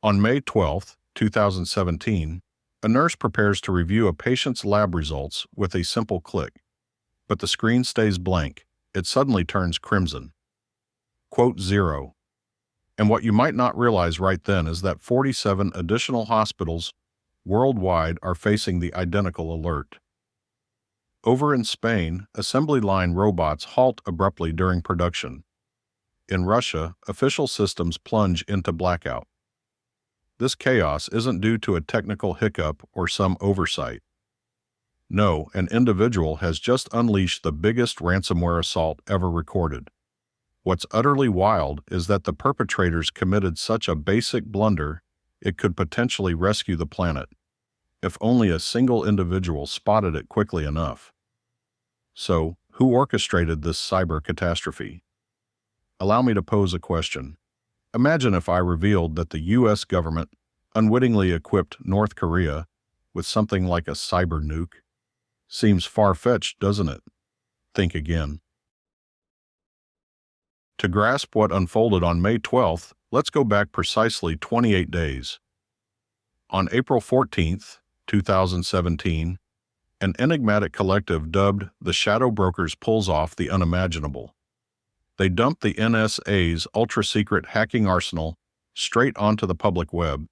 On May 12, 2017, a nurse prepares to review a patient's lab results with a simple click. But the screen stays blank. It suddenly turns crimson. Quote 0. And what you might not realize right then is that 47 additional hospitals worldwide are facing the identical alert. Over in Spain, assembly line robots halt abruptly during production. In Russia, official systems plunge into blackout. This chaos isn't due to a technical hiccup or some oversight. No, an individual has just unleashed the biggest ransomware assault ever recorded. What's utterly wild is that the perpetrators committed such a basic blunder it could potentially rescue the planet, if only a single individual spotted it quickly enough. So, who orchestrated this cyber catastrophe? Allow me to pose a question. Imagine if I revealed that the U.S. government unwittingly equipped North Korea with something like a cyber nuke. Seems far-fetched, doesn't it? Think again. To grasp what unfolded on May 12th, let's go back precisely 28 days. On April 14th, 2017, an enigmatic collective dubbed the Shadow Brokers pulls off the unimaginable. They dumped the NSA's ultra-secret hacking arsenal straight onto the public web.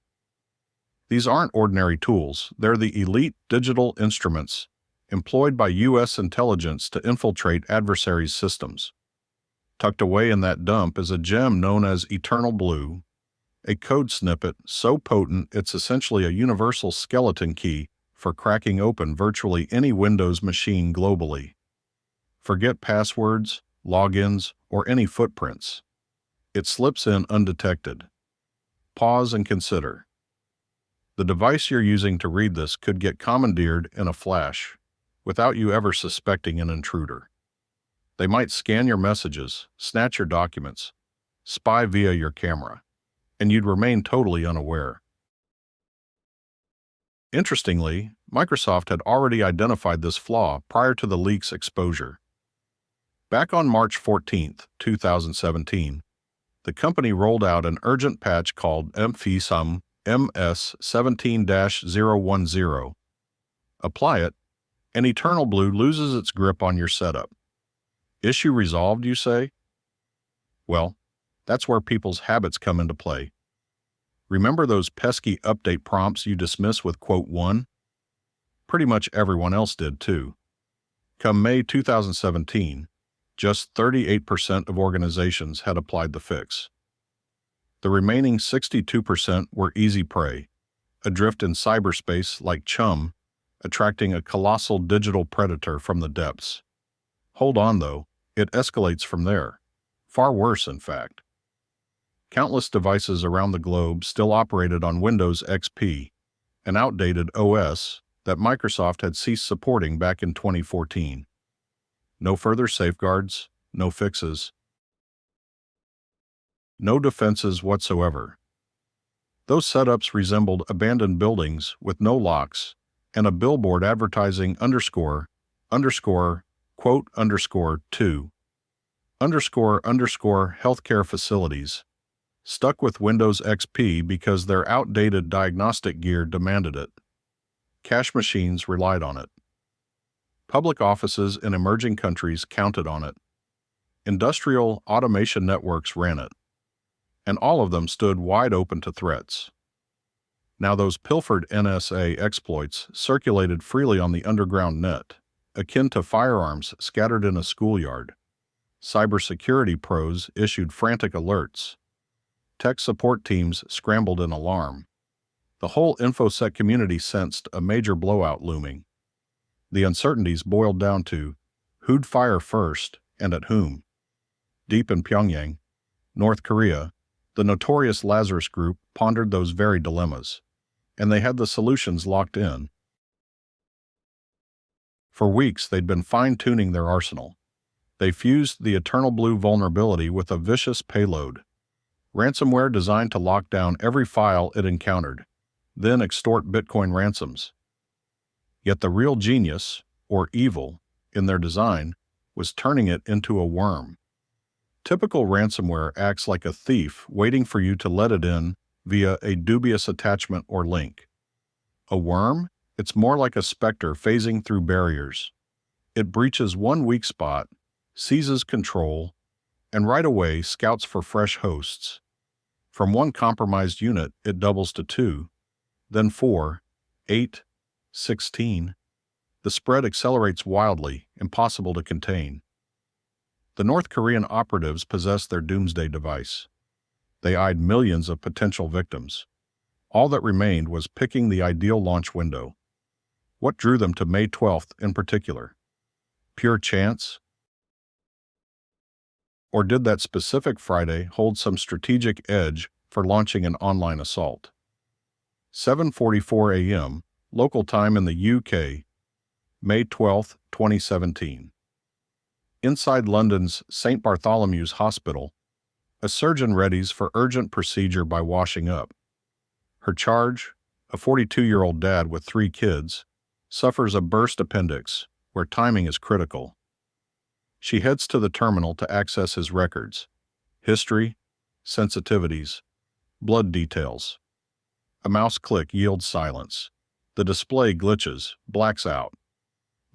These aren't ordinary tools, they're the elite digital instruments employed by U.S. intelligence to infiltrate adversaries' systems. Tucked away in that dump is a gem known as Eternal Blue, a code snippet so potent it's essentially a universal skeleton key for cracking open virtually any Windows machine globally. Forget passwords, logins, or any footprints. It slips in undetected. Pause and consider. The device you're using to read this could get commandeered in a flash, without you ever suspecting an intruder. They might scan your messages, snatch your documents, spy via your camera, and you'd remain totally unaware. Interestingly, Microsoft had already identified this flaw prior to the leak's exposure. Back on March 14, 2017, the company rolled out an urgent patch called MFISUM MS17-010. Apply it, and Eternal Blue loses its grip on your setup. Issue resolved, you say? Well, that's where people's habits come into play. Remember those pesky update prompts you dismiss with quote 1? Pretty much everyone else did too. Come May 2017, just 38% of organizations had applied the fix. The remaining 62% were easy prey, adrift in cyberspace like chum, attracting a colossal digital predator from the depths. Hold on though, it escalates from there. Far worse, in fact. Countless devices around the globe still operated on Windows XP, an outdated OS that Microsoft had ceased supporting back in 2014. No further safeguards, no fixes, no defenses whatsoever. Those setups resembled abandoned buildings with no locks and a billboard advertising __, quote _2, healthcare facilities, stuck with Windows XP because their outdated diagnostic gear demanded it. Cash machines relied on it. Public offices in emerging countries counted on it. Industrial automation networks ran it. And all of them stood wide open to threats. Now those pilfered NSA exploits circulated freely on the underground net, akin to firearms scattered in a schoolyard. Cybersecurity pros issued frantic alerts. Tech support teams scrambled in alarm. The whole InfoSec community sensed a major blowout looming. The uncertainties boiled down to who'd fire first and at whom. Deep in Pyongyang, North Korea, the notorious Lazarus Group pondered those very dilemmas, and they had the solutions locked in. For weeks, they'd been fine-tuning their arsenal. They fused the Eternal Blue vulnerability with a vicious payload. Ransomware designed to lock down every file it encountered, then extort Bitcoin ransoms. Yet the real genius, or evil, in their design was turning it into a worm. Typical ransomware acts like a thief waiting for you to let it in via a dubious attachment or link. A worm? It's more like a specter phasing through barriers. It breaches one weak spot, seizes control, and right away scouts for fresh hosts. From one compromised unit, it doubles to 2, then 4, 8, 16. The spread accelerates wildly, impossible to contain. The North Korean operatives possessed their doomsday device. They eyed millions of potential victims. All that remained was picking the ideal launch window. What drew them to May 12th in particular? Pure chance? Or did that specific Friday hold some strategic edge for launching an online assault? 7:44 a.m., local time in the UK, May 12, 2017. Inside London's St. Bartholomew's Hospital, a surgeon readies for urgent procedure by washing up. Her charge, a 42-year-old dad with 3 kids, suffers a burst appendix, where timing is critical. She heads to the terminal to access his records, history, sensitivities, blood details. A mouse click yields silence. The display glitches, blacks out.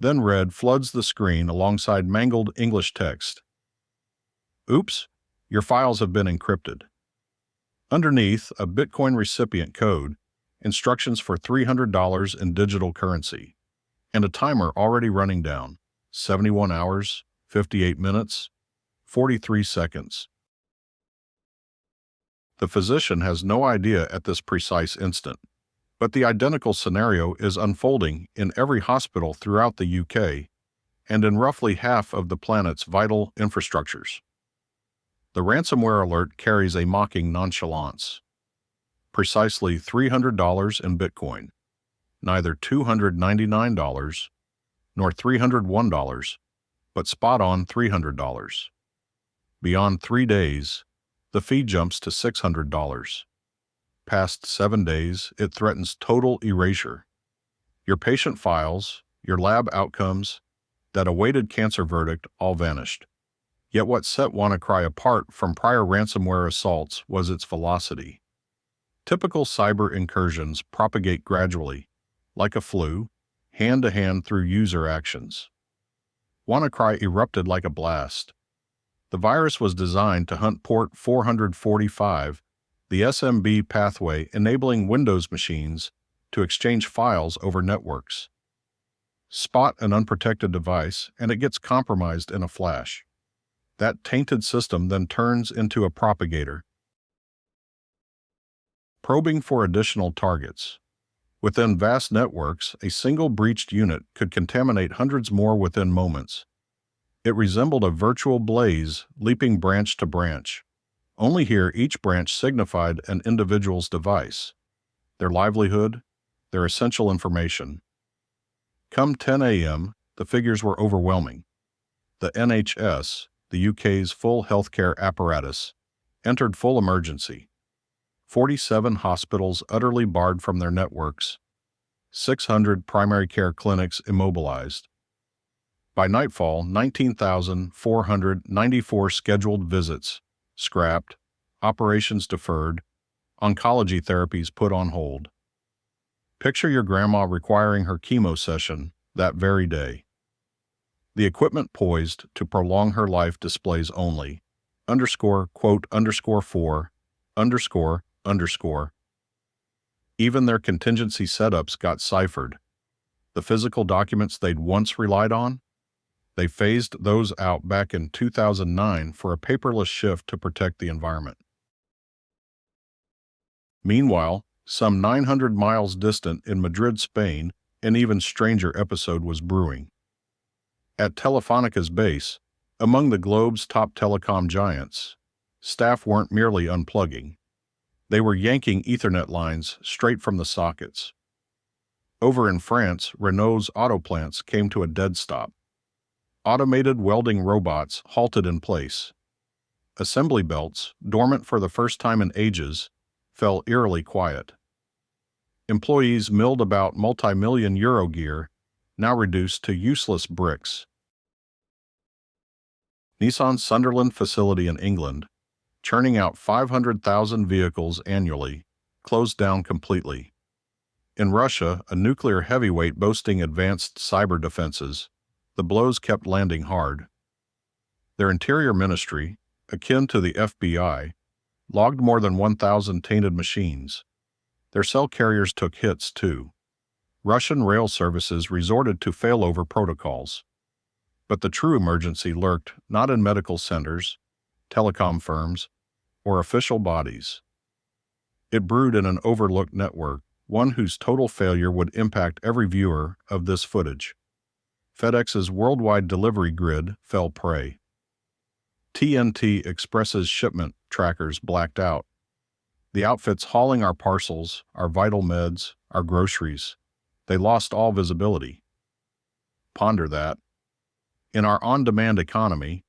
Then red floods the screen alongside mangled English text. Oops, your files have been encrypted. Underneath, a Bitcoin recipient code, instructions for $300 in digital currency, and a timer already running down. 71 hours, 58 minutes, 43 seconds. The physician has no idea at this precise instant, but the identical scenario is unfolding in every hospital throughout the UK and in roughly half of the planet's vital infrastructures. The ransomware alert carries a mocking nonchalance. Precisely $300 in Bitcoin, neither $299 nor $301, but spot on $300. Beyond 3 days, the fee jumps to $600. Past 7 days, it threatens total erasure. Your patient files, your lab outcomes, that awaited cancer verdict all vanished. Yet what set WannaCry apart from prior ransomware assaults was its velocity. Typical cyber incursions propagate gradually, like a flu, hand-to-hand through user actions. WannaCry erupted like a blast. The virus was designed to hunt port 445, the SMB pathway enabling Windows machines to exchange files over networks. Spot an unprotected device, and it gets compromised in a flash. That tainted system then turns into a propagator, probing for additional targets. Within vast networks, a single breached unit could contaminate hundreds more within moments. It resembled a virtual blaze leaping branch to branch. Only here each branch signified an individual's device, their livelihood, their essential information. Come 10 a.m., the figures were overwhelming. The NHS, the UK's full healthcare apparatus, entered full emergency. 47 hospitals utterly barred from their networks, 600 primary care clinics immobilized. By nightfall, 19,494 scheduled visits scrapped, operations deferred, oncology therapies put on hold. Picture your grandma requiring her chemo session that very day. The equipment poised to prolong her life displays only, _quote _4, __. Even their contingency setups got ciphered. The physical documents they'd once relied on? They phased those out back in 2009 for a paperless shift to protect the environment. Meanwhile, some 900 miles distant in Madrid, Spain, an even stranger episode was brewing. At Telefónica's base, among the globe's top telecom giants, staff weren't merely unplugging. They were yanking Ethernet lines straight from the sockets. Over in France, Renault's auto plants came to a dead stop. Automated welding robots halted in place. Assembly belts, dormant for the first time in ages, fell eerily quiet. Employees milled about multi-million euro gear, now reduced to useless bricks. Nissan's Sunderland facility in England, churning out 500,000 vehicles annually, closed down completely. In Russia, a nuclear heavyweight boasting advanced cyber defenses, the blows kept landing hard. Their interior ministry, akin to the FBI, logged more than 1,000 tainted machines. Their cell carriers took hits, too. Russian rail services resorted to failover protocols. But the true emergency lurked not in medical centers, telecom firms, or official bodies. It brewed in an overlooked network, one whose total failure would impact every viewer of this footage. FedEx's worldwide delivery grid fell prey. TNT Express's shipment trackers blacked out. The outfits hauling our parcels, our vital meds, our groceries, they lost all visibility. Ponder that. In our on-demand economy,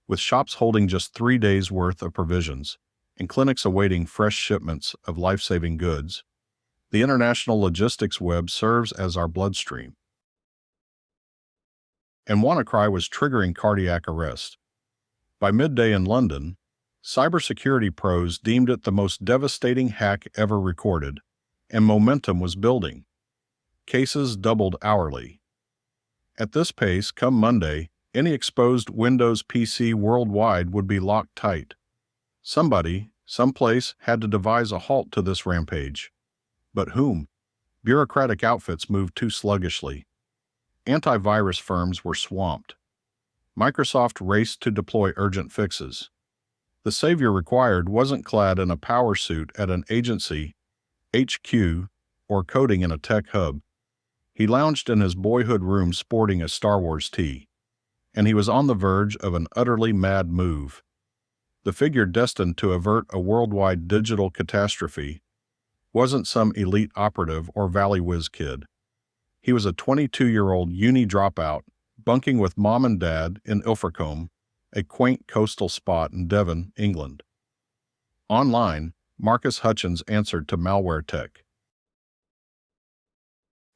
with shops holding just 3 days' worth of provisions and clinics awaiting fresh shipments of life-saving goods, the international logistics web serves as our bloodstream. And WannaCry was triggering cardiac arrest. By midday in London, cybersecurity pros deemed it the most devastating hack ever recorded, and momentum was building. Cases doubled hourly. At this pace, come Monday, any exposed Windows PC worldwide would be locked tight. Somebody, someplace, had to devise a halt to this rampage. But whom? Bureaucratic outfits moved too sluggishly. Antivirus firms were swamped. Microsoft raced to deploy urgent fixes. The savior required wasn't clad in a power suit at an agency, HQ, or coding in a tech hub. He lounged in his boyhood room sporting a Star Wars tee, and he was on the verge of an utterly mad move. The figure destined to avert a worldwide digital catastrophe wasn't some elite operative or Valley Whiz kid. He was a 22-year-old uni dropout, bunking with mom and dad in Ilfracombe, a quaint coastal spot in Devon, England. Online, Marcus Hutchins answered to malware tech.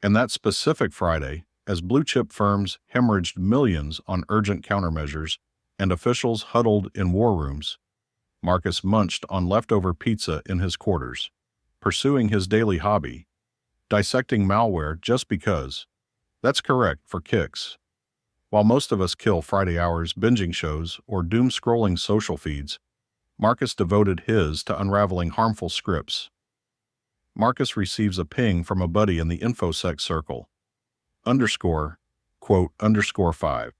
And that specific Friday, as blue-chip firms hemorrhaged millions on urgent countermeasures and officials huddled in war rooms, Marcus munched on leftover pizza in his quarters, pursuing his daily hobby, dissecting malware just because. That's correct, for kicks. While most of us kill Friday hours binging shows or doom-scrolling social feeds, Marcus devoted his to unraveling harmful scripts. Marcus receives a ping from a buddy in the InfoSec circle. _, quote, _5.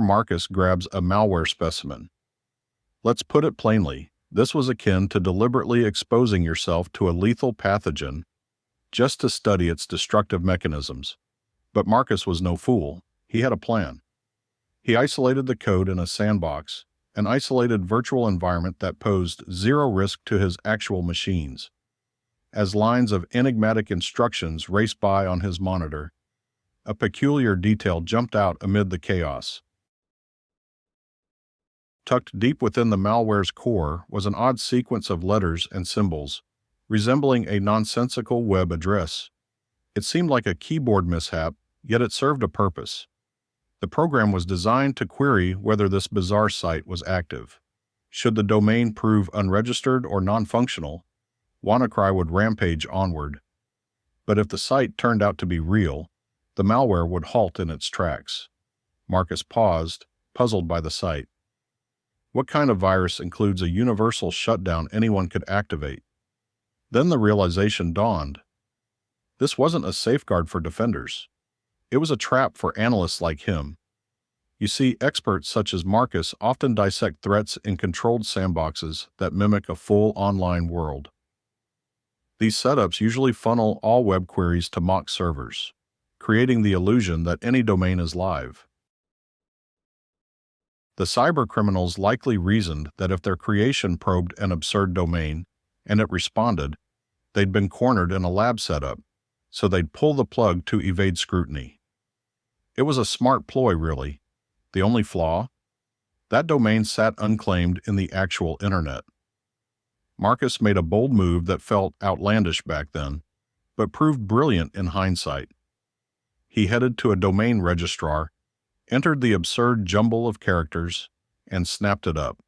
Marcus grabs a malware specimen. Let's put it plainly, this was akin to deliberately exposing yourself to a lethal pathogen just to study its destructive mechanisms. But Marcus was no fool. He had a plan. He isolated the code in a sandbox, an isolated virtual environment that posed zero risk to his actual machines. As lines of enigmatic instructions raced by on his monitor, a peculiar detail jumped out amid the chaos. Tucked deep within the malware's core was an odd sequence of letters and symbols, resembling a nonsensical web address. It seemed like a keyboard mishap, yet it served a purpose. The program was designed to query whether this bizarre site was active. Should the domain prove unregistered or non-functional, WannaCry would rampage onward. But if the site turned out to be real, the malware would halt in its tracks. Marcus paused, puzzled by the site. What kind of virus includes a universal shutdown anyone could activate? Then the realization dawned. This wasn't a safeguard for defenders. It was a trap for analysts like him. You see, experts such as Marcus often dissect threats in controlled sandboxes that mimic a full online world. These setups usually funnel all web queries to mock servers, creating the illusion that any domain is live. The cybercriminals likely reasoned that if their creation probed an absurd domain and it responded, they'd been cornered in a lab setup, so they'd pull the plug to evade scrutiny. It was a smart ploy, really. The only flaw? That domain sat unclaimed in the actual internet. Marcus made a bold move that felt outlandish back then, but proved brilliant in hindsight. He headed to a domain registrar, entered the absurd jumble of characters, and snapped it up.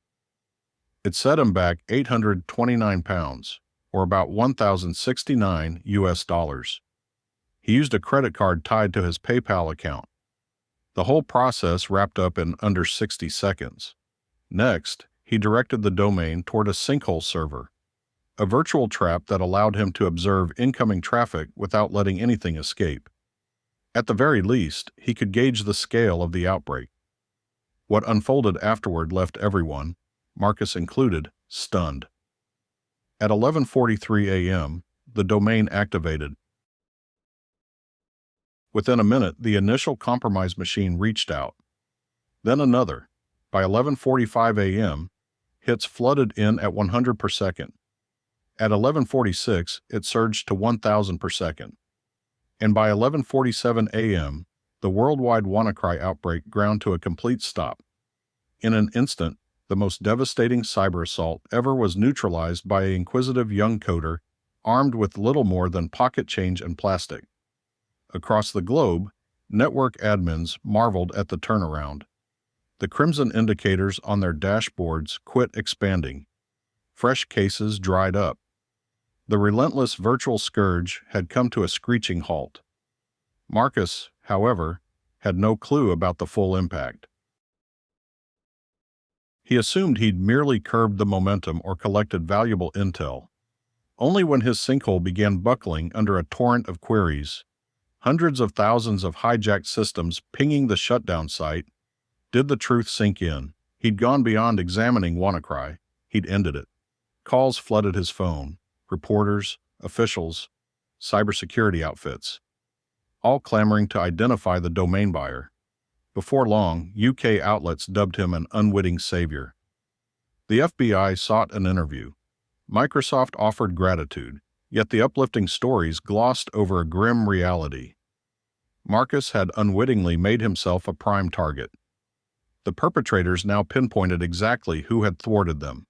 It set him back 829 pounds, or about $1,069 US. He used a credit card tied to his PayPal account. The whole process wrapped up in under 60 seconds. Next, he directed the domain toward a sinkhole server, a virtual trap that allowed him to observe incoming traffic without letting anything escape. At the very least, he could gauge the scale of the outbreak. What unfolded afterward left everyone, Marcus included, stunned. At 11:43 a.m., the domain activated. Within a minute, the initial compromised machine reached out. Then another. By 11:45 a.m., hits flooded in at 100 per second. At 11:46, it surged to 1,000 per second. And by 11:47 a.m., the worldwide WannaCry outbreak ground to a complete stop. In an instant, the most devastating cyber assault ever was neutralized by an inquisitive young coder armed with little more than pocket change and plastic. Across the globe, network admins marveled at the turnaround. The crimson indicators on their dashboards quit expanding. Fresh cases dried up. The relentless virtual scourge had come to a screeching halt. Marcus, however, had no clue about the full impact. He assumed he'd merely curbed the momentum or collected valuable intel. Only when his sinkhole began buckling under a torrent of queries, hundreds of thousands of hijacked systems pinging the shutdown site, did the truth sink in. He'd gone beyond examining WannaCry. He'd ended it. Calls flooded his phone. Reporters, officials, cybersecurity outfits, all clamoring to identify the domain buyer. Before long, UK outlets dubbed him an unwitting savior. The FBI sought an interview. Microsoft offered gratitude, yet the uplifting stories glossed over a grim reality. Marcus had unwittingly made himself a prime target. The perpetrators now pinpointed exactly who had thwarted them.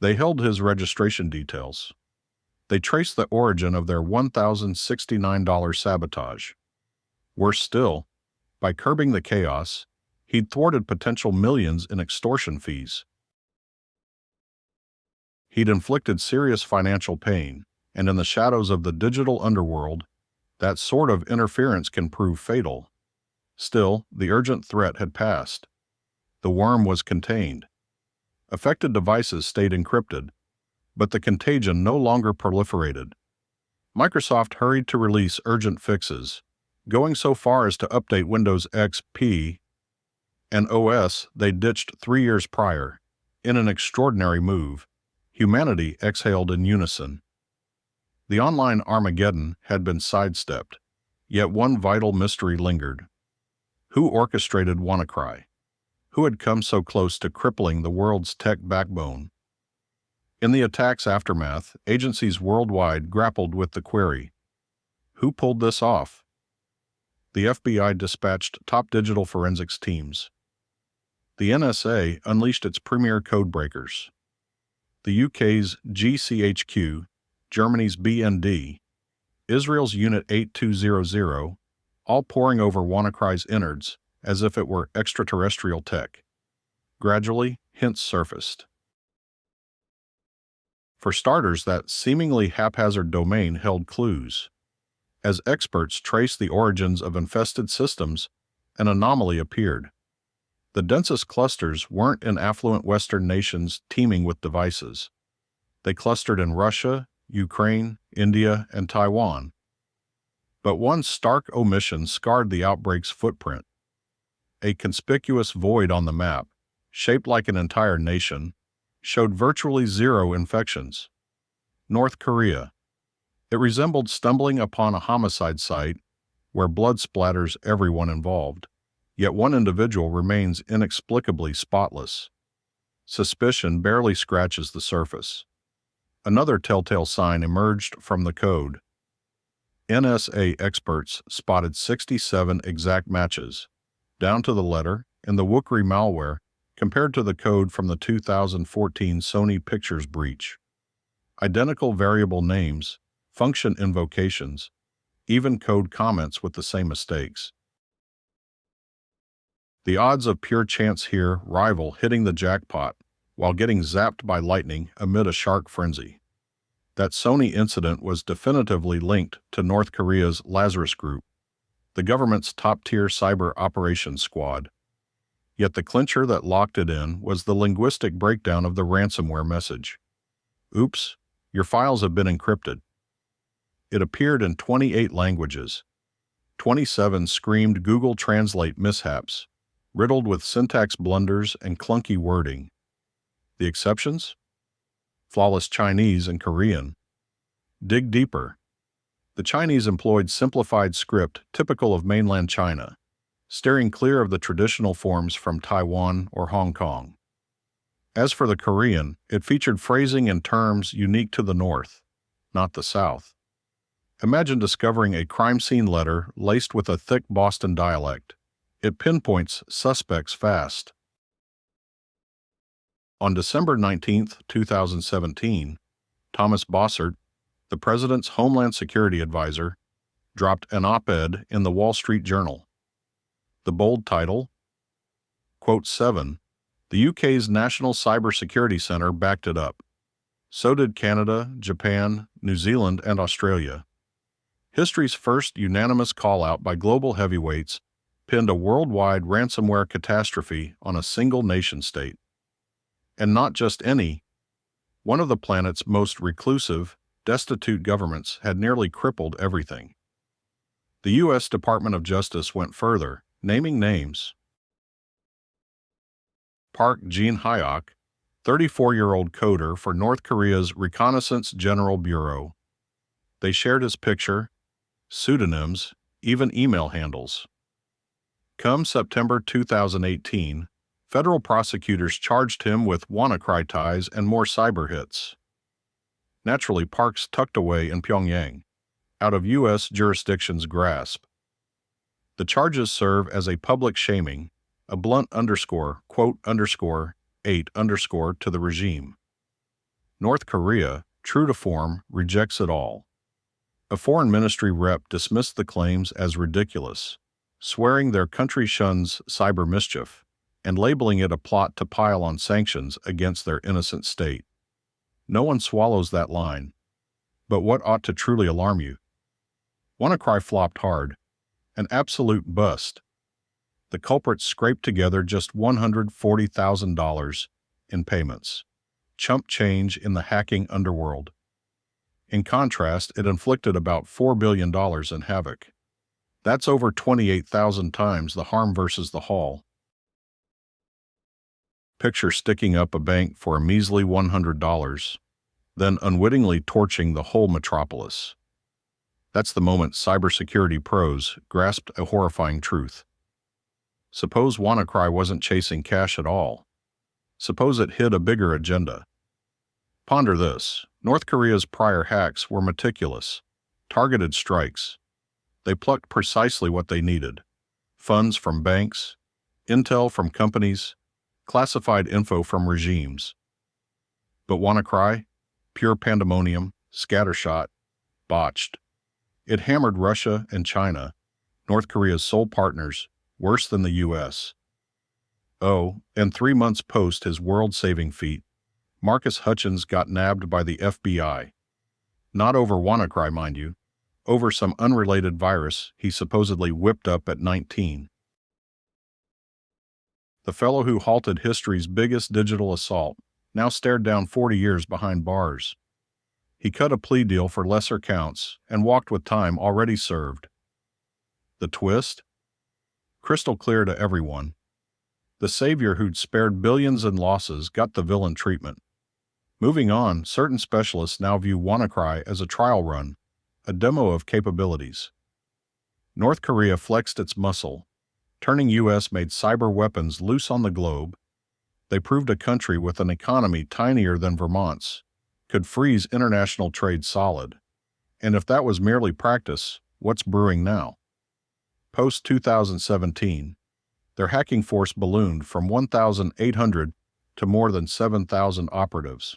They held his registration details. They traced the origin of their $1,069 sabotage. Worse still, by curbing the chaos, he'd thwarted potential millions in extortion fees. He'd inflicted serious financial pain, and in the shadows of the digital underworld, that sort of interference can prove fatal. Still, the urgent threat had passed. The worm was contained. Affected devices stayed encrypted, but the contagion no longer proliferated. Microsoft hurried to release urgent fixes, going so far as to update Windows XP, an OS they ditched 3 years prior. In an extraordinary move, humanity exhaled in unison. The online Armageddon had been sidestepped, yet one vital mystery lingered. Who orchestrated WannaCry? Who had come so close to crippling the world's tech backbone? In the attack's aftermath, agencies worldwide grappled with the query, who pulled this off? The FBI dispatched top digital forensics teams. The NSA unleashed its premier codebreakers. The UK's GCHQ, Germany's BND, Israel's Unit 8200, all poring over WannaCry's innards as if it were extraterrestrial tech. Gradually, hints surfaced. For starters, that seemingly haphazard domain held clues. As experts traced the origins of infested systems, an anomaly appeared. The densest clusters weren't in affluent Western nations teeming with devices. They clustered in Russia, Ukraine, India, and Taiwan. But one stark omission scarred the outbreak's footprint. A conspicuous void on the map, shaped like an entire nation, showed virtually zero infections. North Korea. It resembled stumbling upon a homicide site where blood splatters everyone involved, yet one individual remains inexplicably spotless. Suspicion barely scratches the surface. Another telltale sign emerged from the code. NSA experts spotted 67 exact matches, down to the letter, in the VORQIN malware compared to the code from the 2014 Sony Pictures breach. Identical variable names, function invocations, even code comments with the same mistakes. The odds of pure chance here rival hitting the jackpot while getting zapped by lightning amid a shark frenzy. That Sony incident was definitively linked to North Korea's Lazarus Group, the government's top-tier cyber operations squad. Yet the clincher that locked it in was the linguistic breakdown of the ransomware message. Oops, your files have been encrypted. It appeared in 28 languages. 27 screamed Google Translate mishaps, riddled with syntax blunders and clunky wording. The exceptions? Flawless Chinese and Korean. Dig deeper. The Chinese employed simplified script typical of mainland China, steering clear of the traditional forms from Taiwan or Hong Kong. As for the Korean, it featured phrasing and terms unique to the North, not the South. Imagine discovering a crime scene letter laced with a thick Boston dialect. It pinpoints suspects fast. On December 19, 2017, Thomas Bossert, the president's Homeland Security advisor, dropped an op-ed in the Wall Street Journal. The bold title, Quote 7, the UK's National Cybersecurity Centre backed it up. So did Canada, Japan, New Zealand, and Australia. History's first unanimous call-out by global heavyweights pinned a worldwide ransomware catastrophe on a single nation-state. And not just any. One of the planet's most reclusive, destitute governments had nearly crippled everything. The U.S. Department of Justice went further, naming names. Park Jin-hyok, 34-year-old coder for North Korea's Reconnaissance General Bureau. They shared his picture, pseudonyms, even email handles. Come September 2018, federal prosecutors charged him with WannaCry ties and more cyber hits. Naturally, Park's tucked away in Pyongyang, out of U.S. jurisdiction's grasp. The charges serve as a public shaming, a blunt quote _8 to the regime. North Korea, true to form, rejects it all. A foreign ministry rep dismissed the claims as ridiculous, swearing their country shuns cyber mischief, and labeling it a plot to pile on sanctions against their innocent state. No one swallows that line. But what ought to truly alarm you? WannaCry flopped hard, an absolute bust. The culprits scraped together just $140,000 in payments, chump change in the hacking underworld. In contrast, it inflicted about $4 billion in havoc. That's over 28,000 times the harm versus the haul. Picture sticking up a bank for a measly $100, then unwittingly torching the whole metropolis. That's the moment cybersecurity pros grasped a horrifying truth. Suppose WannaCry wasn't chasing cash at all. Suppose it hid a bigger agenda. Ponder this. North Korea's prior hacks were meticulous, targeted strikes. They plucked precisely what they needed: funds from banks, intel from companies, classified info from regimes. But WannaCry? Pure pandemonium, scattershot, botched. It hammered Russia and China, North Korea's sole partners, worse than the U.S. Oh, and 3 months post his world-saving feat, Marcus Hutchins got nabbed by the FBI. Not over WannaCry, mind you, over some unrelated virus he supposedly whipped up at 19. The fellow who halted history's biggest digital assault now stared down 40 years behind bars. He cut a plea deal for lesser counts and walked with time already served. The twist? Crystal clear to everyone. The savior who'd spared billions in losses got the villain treatment. Moving on, certain specialists now view WannaCry as a trial run, a demo of capabilities. North Korea flexed its muscle, turning U.S.-made cyber weapons loose on the globe. They proved a country with an economy tinier than Vermont's could freeze international trade solid. And if that was merely practice, what's brewing now? Post-2017, their hacking force ballooned from 1,800 to more than 7,000 operatives.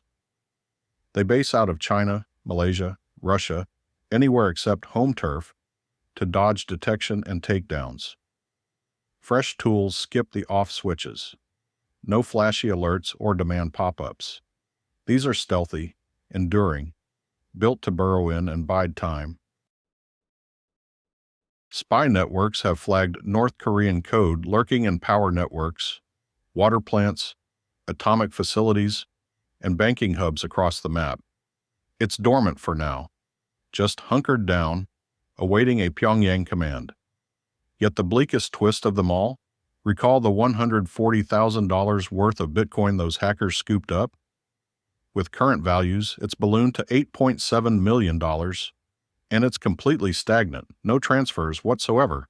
They base out of China, Malaysia, Russia, anywhere except home turf, to dodge detection and takedowns. Fresh tools skip the off switches. No flashy alerts or demand pop-ups. These are stealthy, enduring, built to burrow in and bide time. Spy networks have flagged North Korean code lurking in power networks, water plants, atomic facilities, and banking hubs across the map. It's dormant for now, just hunkered down, awaiting a Pyongyang command. Yet the bleakest twist of them all? Recall the $140,000 worth of Bitcoin those hackers scooped up? With current values, it's ballooned to $8.7 million, and it's completely stagnant, no transfers whatsoever.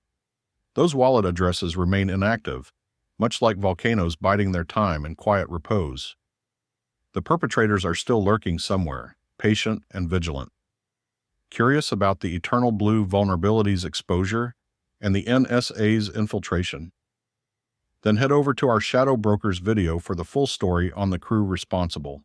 Those wallet addresses remain inactive, much like volcanoes biding their time in quiet repose. The perpetrators are still lurking somewhere, patient and vigilant. Curious about the Eternal Blue vulnerabilities exposure and the NSA's infiltration? Then head over to our Shadow Brokers video for the full story on the crew responsible.